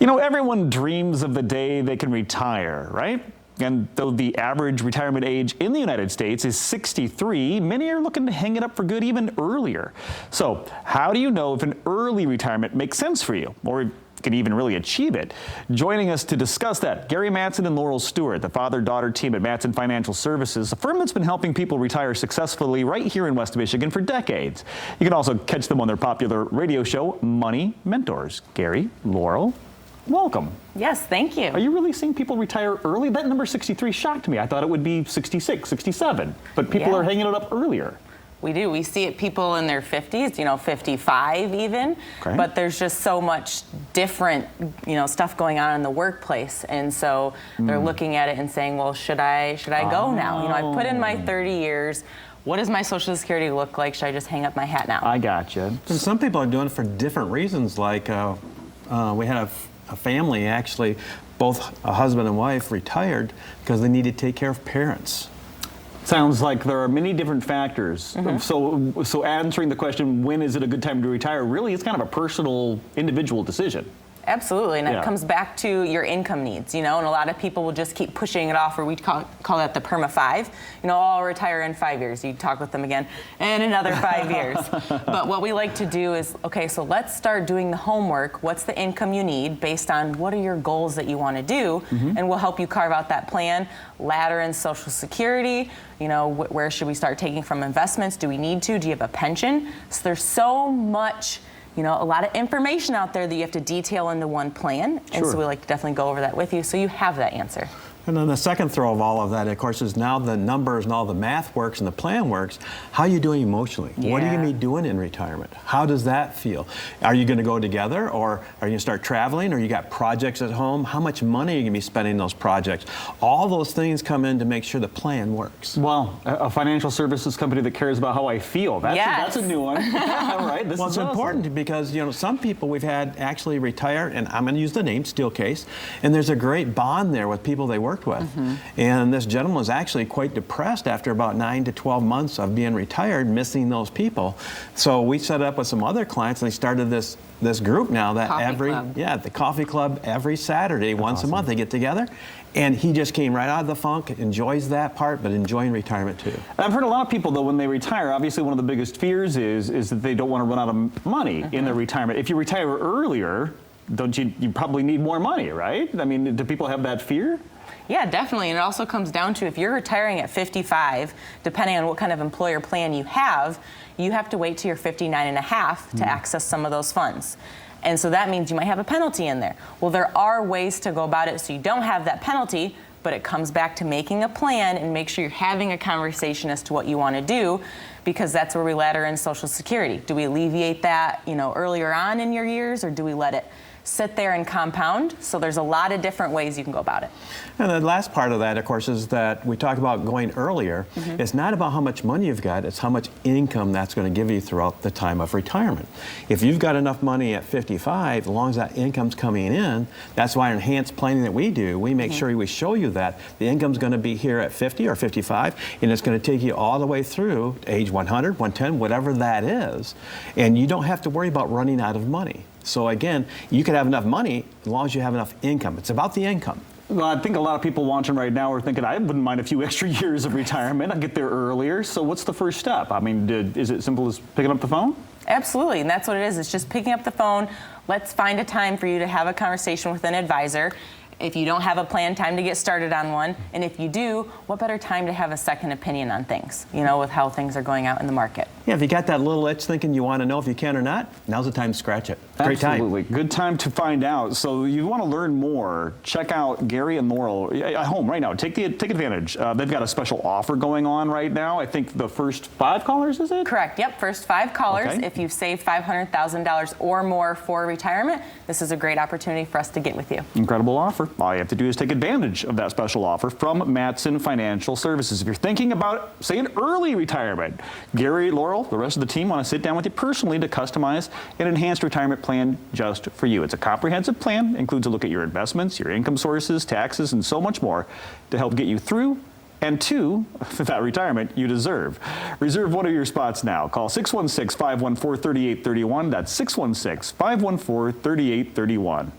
You know, everyone dreams of the day they can retire, right? And though the average retirement age in the United States is 63, many are looking to hang it up for good even earlier. So how do you know if an early retirement makes sense for you, or can even really achieve it? Joining us to discuss that, Gary Mattson and Laurel Steward, the father-daughter team at Mattson Financial Services, a firm that's been helping people retire successfully right here in West Michigan for decades. You can also catch them on their popular radio show, Money Mentors. Gary, Laurel, welcome. Yes, thank you. Are you really seeing people retire early? That number 63 shocked me. I thought it would be 66, 67, but people are hanging it up earlier. We do. We see it people in their 50s, 55 even, but there's just so much different, stuff going on in the workplace. And so they're looking at it and saying, well, should I go now? I put in my 30 years. What does my Social Security look like? Should I just hang up my hat now? I gotcha. And some people are doing it for different reasons. Like we had a family, actually, both a husband and wife retired because they needed to take care of parents. Sounds like there are many different factors. So answering the question, when is it a good time to retire, really is kind of a personal, individual decision. Absolutely, and it comes back to your income needs, and a lot of people will just keep pushing it off, or we call that the PERMA 5. I'll retire in 5 years. You talk with them again in another 5 years. But what we like to do is, okay, so let's start doing the homework. What's the income you need based on what are your goals that you want to do? And we'll help you carve out that plan. Ladder in Social Security, where should we start taking from investments? Do we need to? Do you have a pension? So there's so much a lot of information out there that you have to detail into one plan. And so we like to definitely go over that with you so you have that answer. And then the second throw of all of that, of course, is now the numbers and all the math works and the plan works. How are you doing emotionally? What are you going to be doing in retirement? How does that feel? Are you going to go together, or are you going to start traveling, or you got projects at home? How much money are you going to be spending on those projects? All those things come in to make sure the plan works. Well, a financial services company that cares about how I feel. That's a new one. All right. This is important because, some people we've had actually retire, and I'm going to use the name Steelcase, and there's a great bond there with people they worked with. And this gentleman was actually quite depressed after about 9 to 12 months of being retired, missing those people. So we set up with some other clients, and they started this group now that the coffee club every Saturday, once a month, they get together. And he just came right out of the funk, enjoys that part, but enjoying retirement too. I've heard a lot of people, though, when they retire, obviously one of the biggest fears is that they don't want to run out of money in their retirement. If you retire earlier, don't you probably need more money, right? I mean, do people have that fear? Yeah, definitely. And it also comes down to if you're retiring at 55, depending on what kind of employer plan you have to wait till you're 59 and a half to access some of those funds. And so that means you might have a penalty in there. Well, there are ways to go about it so you don't have that penalty, but it comes back to making a plan and make sure you're having a conversation as to what you want to do, because that's where we ladder in Social Security. Do we alleviate that, earlier on in your years, or do we let it sit there and compound? So there's a lot of different ways you can go about it. And the last part of that, of course, is that we talk about going earlier. It's not about how much money you've got, it's how much income that's going to give you throughout the time of retirement. If you've got enough money at 55, as long as that income's coming in, that's why enhanced planning that we do, we make sure we show you that the income's going to be here at 50 or 55, and it's going to take you all the way through to age 100, 110, whatever that is. And you don't have to worry about running out of money. So again, you can have enough money as long as you have enough income. It's about the income. Well, I think a lot of people watching right now are thinking, I wouldn't mind a few extra years of retirement. I'll get there earlier. So what's the first step? I mean, is it simple as picking up the phone? Absolutely, and that's what it is. It's just picking up the phone. Let's find a time for you to have a conversation with an advisor. If you don't have a plan, time to get started on one. And if you do, what better time to have a second opinion on things, with how things are going out in the market. Yeah, if you got that little itch thinking you want to know if you can or not, now's the time to scratch it. Great time. Absolutely. Good time to find out. So you want to learn more, check out Gary and Laurel at home right now. Take advantage. They've got a special offer going on right now. I think the first 5 callers, is it? Correct. Yep. First 5 callers. Okay. If you've saved $500,000 or more for retirement, this is a great opportunity for us to get with you. Incredible offer. All you have to do is take advantage of that special offer from Mattson Financial Services. If you're thinking about, say, an early retirement, Gary, Laurel, the rest of the team want to sit down with you personally to customize an enhanced retirement plan just for you. It's a comprehensive plan, includes a look at your investments, your income sources, taxes, and so much more to help get you through and to that retirement you deserve. Reserve one of your spots now. Call 616-514-3831. That's 616-514-3831.